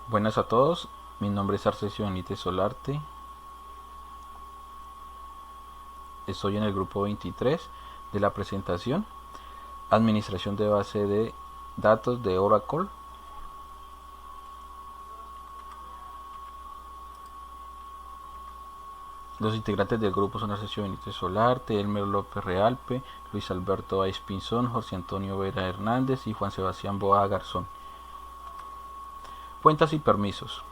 Buenas a todos, mi nombre es Arcesio Benítez Solarte, estoy en el grupo 23 de la presentación Administración de base de datos de Oracle. Los integrantes del grupo son Arcesio Benítez Solarte, Elmer López Realpe, Luis Alberto Aiz Pinzón, José Antonio Vera Hernández y Juan Sebastián Boa Garzón. Cuentas y permisos.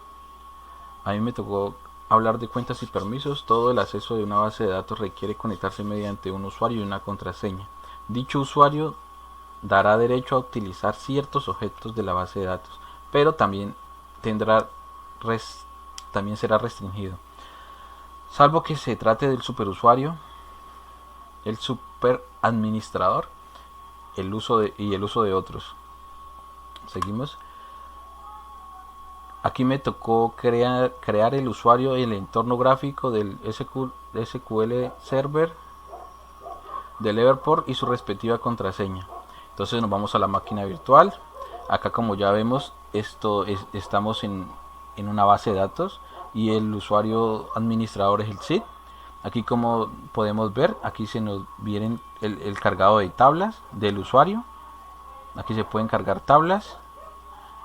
A mí me tocó hablar de cuentas y permisos. Todo el acceso de una base de datos requiere conectarse mediante un usuario y una contraseña. Dicho usuario dará derecho a utilizar ciertos objetos de la base de datos, pero también también será restringido. Salvo que se trate del superusuario, el superadministrador, el uso de otros. Seguimos. Aquí me tocó crear el usuario y el entorno gráfico del SQL Server del Everport y su respectiva contraseña. Entonces nos vamos a la máquina virtual. Acá, como ya vemos, estamos en una base de datos y el usuario administrador es el SID. Aquí, como podemos ver, aquí se nos viene el cargado de tablas del usuario. Aquí se pueden cargar tablas.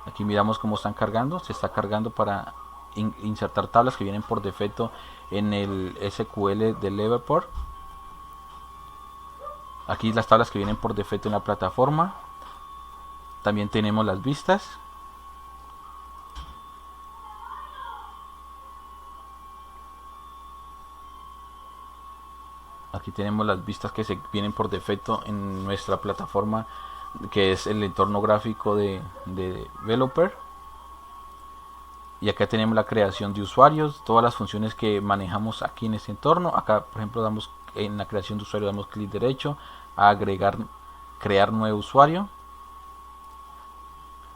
Aquí miramos cómo están cargando. Se está cargando para insertar tablas que vienen por defecto en el SQL del Everport. Aquí las tablas que vienen por defecto en la plataforma. También tenemos las vistas. Aquí tenemos las vistas que se vienen por defecto en nuestra plataforma, que es el entorno gráfico de Developer. Y acá tenemos la creación de usuarios, todas las funciones que manejamos aquí en este entorno. Acá, por ejemplo, damos en la creación de usuario, damos clic derecho a crear nuevo usuario.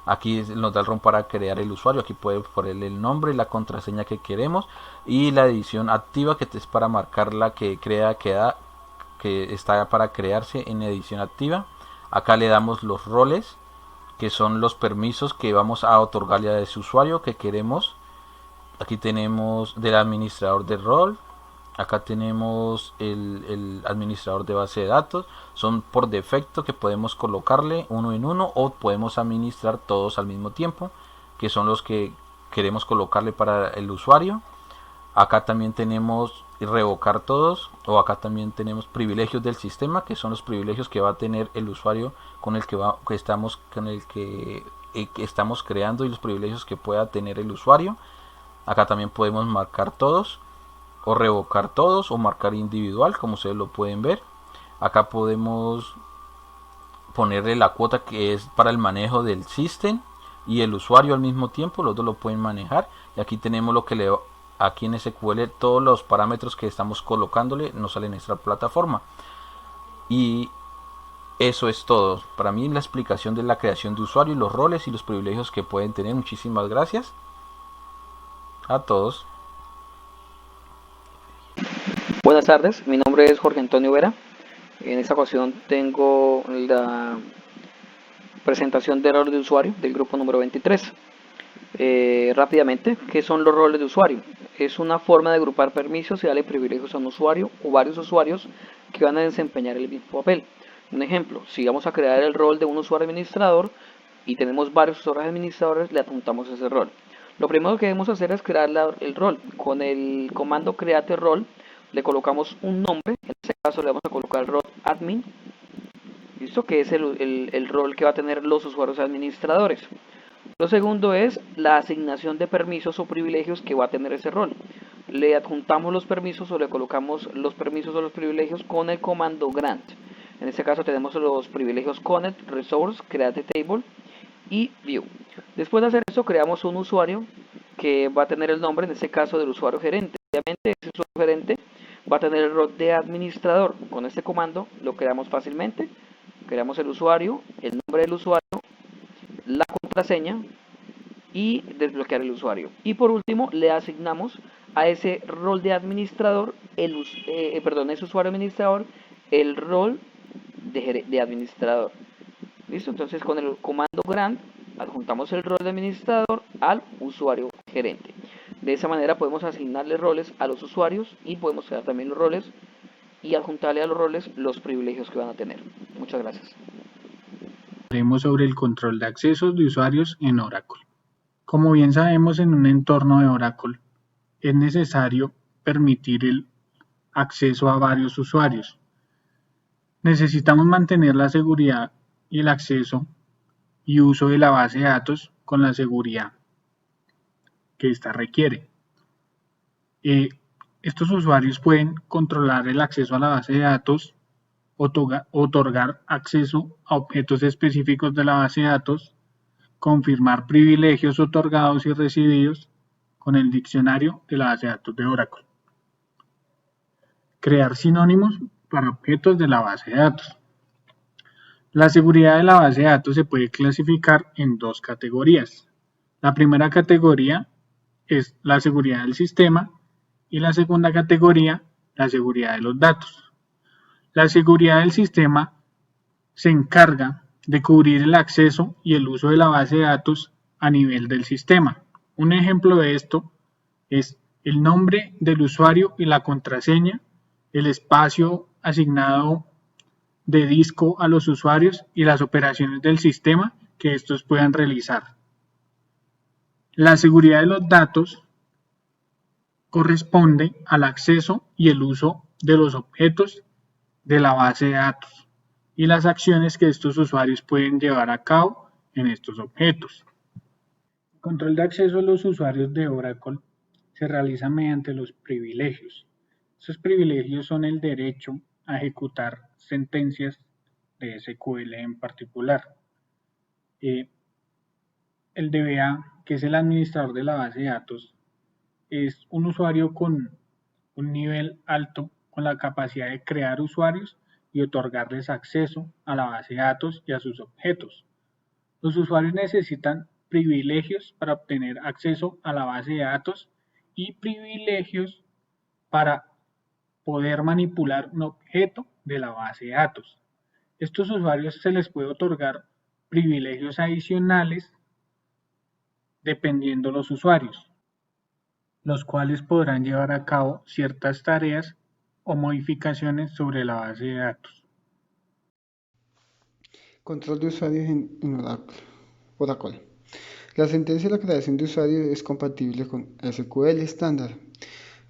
Aquí nos da el ROM para crear el usuario. Aquí puede ponerle el nombre, la contraseña que queremos y la edición activa, que es para marcar la que que está para crearse en edición activa. Acá le damos los roles, que son los permisos que vamos a otorgarle a ese usuario que queremos. Aquí tenemos del administrador de rol. Acá tenemos el administrador de base de datos. Son por defecto que podemos colocarle uno en uno o podemos administrar todos al mismo tiempo, que son los que queremos colocarle para el usuario. Acá también tenemos revocar todos, o acá también tenemos privilegios del sistema, que son los privilegios que va a tener el usuario con el que estamos creando, y los privilegios que pueda tener el usuario. Acá también podemos marcar todos o revocar todos o marcar individual, como ustedes lo pueden ver. Acá podemos ponerle la cuota que es para el manejo del system y el usuario al mismo tiempo, los dos lo pueden manejar. Y aquí tenemos lo que le aquí en SQL, todos los parámetros que estamos colocándole nos salen en esta plataforma. Y eso es todo. Para mí, la explicación de la creación de usuario y los roles y los privilegios que pueden tener. Muchísimas gracias a todos. Buenas tardes, mi nombre es Jorge Antonio Vera. En esta ocasión tengo la presentación de roles de usuario del grupo número 23. Rápidamente, ¿qué son los roles de usuario? Es una forma de agrupar permisos y darle privilegios a un usuario o varios usuarios que van a desempeñar el mismo papel. Un ejemplo, si vamos a crear el rol de un usuario administrador y tenemos varios usuarios administradores, le apuntamos ese rol. Lo primero que debemos hacer es crear el rol. Con el comando create rol le colocamos un nombre. En este caso le vamos a colocar rol admin, ¿listo? Que es el rol que va a tener los usuarios administradores. Lo segundo es la asignación de permisos o privilegios que va a tener ese rol. Le adjuntamos los permisos o le colocamos los permisos o los privilegios con el comando grant. En este caso tenemos los privilegios connect, resource, create table y view. Después de hacer eso, creamos un usuario que va a tener el nombre, en este caso, del usuario gerente. Obviamente ese usuario gerente va a tener el rol de administrador. Con este comando lo creamos fácilmente. Creamos el usuario, el nombre del usuario, la contraseña y desbloquear el usuario. Y por último, le asignamos a ese rol de administrador, ese usuario administrador, el rol de administrador. ¿Listo? Entonces con el comando grant adjuntamos el rol de administrador al usuario gerente. De esa manera podemos asignarle roles a los usuarios y podemos crear también los roles y adjuntarle a los roles los privilegios que van a tener. Muchas gracias. Hablaremos sobre el control de accesos de usuarios en Oracle. Como bien sabemos, en un entorno de Oracle es necesario permitir el acceso a varios usuarios. Necesitamos mantener la seguridad y el acceso y uso de la base de datos con la seguridad que ésta requiere. Estos usuarios pueden controlar el acceso a la base de datos, otorgar acceso a objetos específicos de la base de datos, confirmar privilegios otorgados y recibidos con el diccionario de la base de datos de Oracle. Crear sinónimos para objetos de la base de datos. La seguridad de la base de datos se puede clasificar en dos categorías. La primera categoría es la seguridad del sistema y la segunda categoría, la seguridad de los datos. La seguridad del sistema se encarga de cubrir el acceso y el uso de la base de datos a nivel del sistema. Un ejemplo de esto es el nombre del usuario y la contraseña, el espacio asignado de disco a los usuarios y las operaciones del sistema que estos puedan realizar. La seguridad de los datos corresponde al acceso y el uso de los objetos de la base de datos y las acciones que estos usuarios pueden llevar a cabo en estos objetos. El control de acceso a los usuarios de Oracle se realiza mediante los privilegios. Estos privilegios son el derecho a ejecutar sentencias de SQL en particular. El DBA, que es el administrador de la base de datos, es un usuario con un nivel alto con la capacidad de crear usuarios y otorgarles acceso a la base de datos y a sus objetos. Los usuarios necesitan privilegios para obtener acceso a la base de datos y privilegios para poder manipular un objeto de la base de datos. Estos usuarios se les puede otorgar privilegios adicionales dependiendo de los usuarios, los cuales podrán llevar a cabo ciertas tareas o modificaciones sobre la base de datos. Control de usuarios en Oracle. La sentencia de la creación de usuarios es compatible con SQL estándar.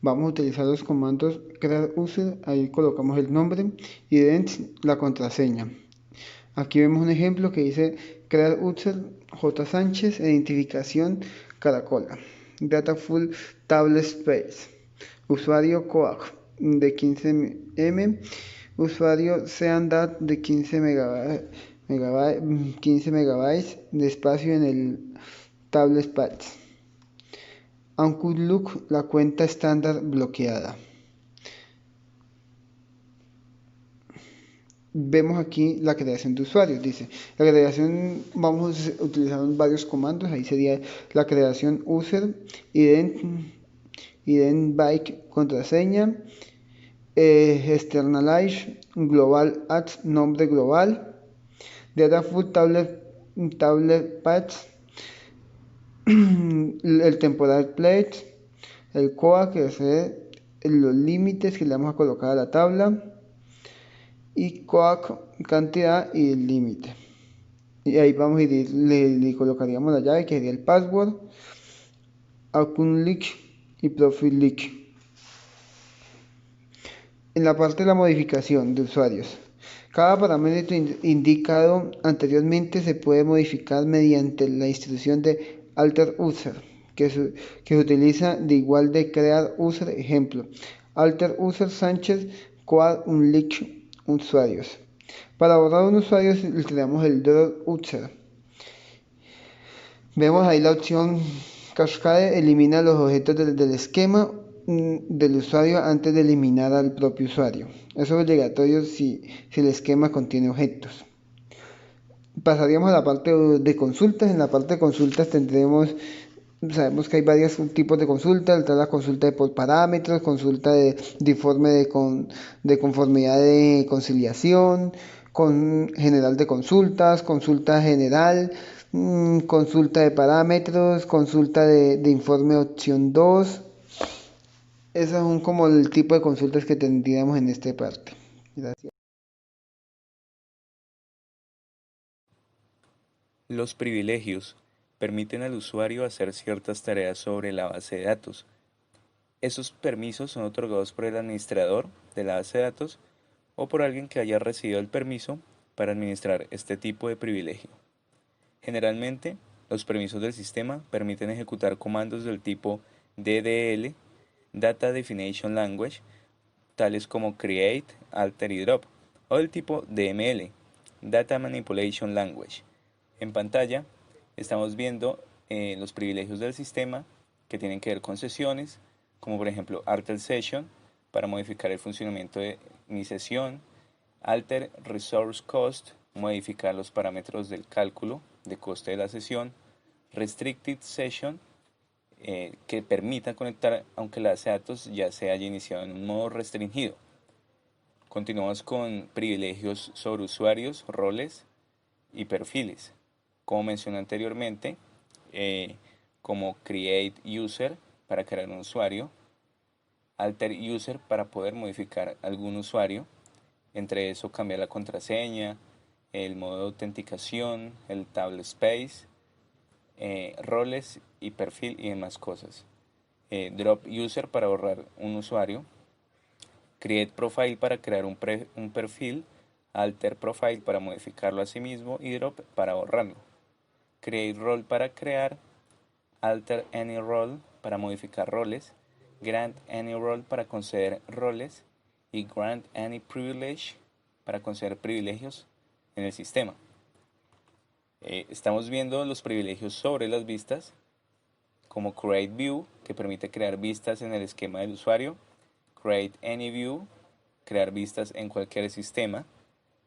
Vamos a utilizar los comandos crear user, ahí colocamos el nombre, ident, la contraseña. Aquí vemos un ejemplo que dice crear user J. Sánchez, identificación Caracola, data full table space, usuario coag de 15 usuario seandat de 15 megabytes de espacio en el table space. Outlook, la cuenta estándar bloqueada. Vemos aquí la creación de usuarios, dice. La creación, vamos a utilizar varios comandos, ahí sería la creación user, ident byte, contraseña, externalize, global ads, nombre global, data full table patch, el temporal plate, el coa, que es los límites que le vamos a colocar a la tabla, y coag, cantidad y el límite. Y ahí vamos a ir, le colocaríamos la llave que sería el password, account leak y profile leak. En la parte de la modificación de usuarios, cada parámetro indicado anteriormente se puede modificar mediante la instrucción de alter user, que se utiliza de igual de crear user. Ejemplo, alter user Sánchez coad un leak usuarios. Para borrar un usuario le damos el drop user. Vemos ahí la opción cascade, elimina los objetos del esquema del usuario antes de eliminar al propio usuario. Eso es obligatorio si el esquema contiene objetos. Pasaríamos a la parte de consultas. En la parte de consultas sabemos que hay varios tipos de consultas. Está la consulta por parámetros, consulta de informe de conformidad de conciliación, general de consultas, consulta general, consulta de parámetros, consulta de informe opción 2. Esos son como el tipo de consultas que tendríamos en esta parte. Gracias. Los privilegios permiten al usuario hacer ciertas tareas sobre la base de datos. Esos permisos son otorgados por el administrador de la base de datos o por alguien que haya recibido el permiso para administrar este tipo de privilegio. Generalmente, los permisos del sistema permiten ejecutar comandos del tipo DDL, Data Definition Language, tales como create, alter y drop, o del tipo DML, Data Manipulation Language. En pantalla estamos viendo los privilegios del sistema que tienen que ver con sesiones, como por ejemplo alter session para modificar el funcionamiento de mi sesión, alter resource cost, modificar los parámetros del cálculo de coste de la sesión, restricted session, que permita conectar aunque la base de datos ya se haya iniciado en un modo restringido. Continuamos con privilegios sobre usuarios, roles y perfiles. Como mencioné anteriormente, como create user para crear un usuario, alter user para poder modificar algún usuario, entre eso cambiar la contraseña, el modo de autenticación, el table space, roles y perfil y demás cosas. Drop user para borrar un usuario, create profile para crear un perfil, alter profile para modificarlo a sí mismo y drop para borrarlo. Create role para crear, alter any role para modificar roles, grant any role para conceder roles y grant any privilege para conceder privilegios en el sistema. Estamos viendo los privilegios sobre las vistas, como create view, que permite crear vistas en el esquema del usuario, create any view, crear vistas en cualquier sistema,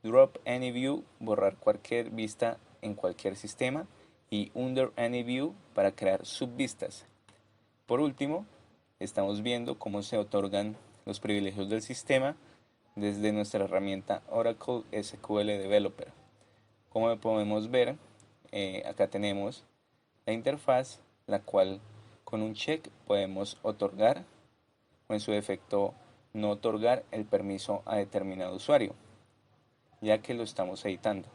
drop any view, borrar cualquier vista en cualquier sistema, y under any view para crear subvistas. Por último, estamos viendo cómo se otorgan los privilegios del sistema desde nuestra herramienta Oracle SQL Developer. Como podemos ver, acá tenemos la interfaz, la cual con un check podemos otorgar o en su defecto no otorgar el permiso a determinado usuario, ya que lo estamos editando.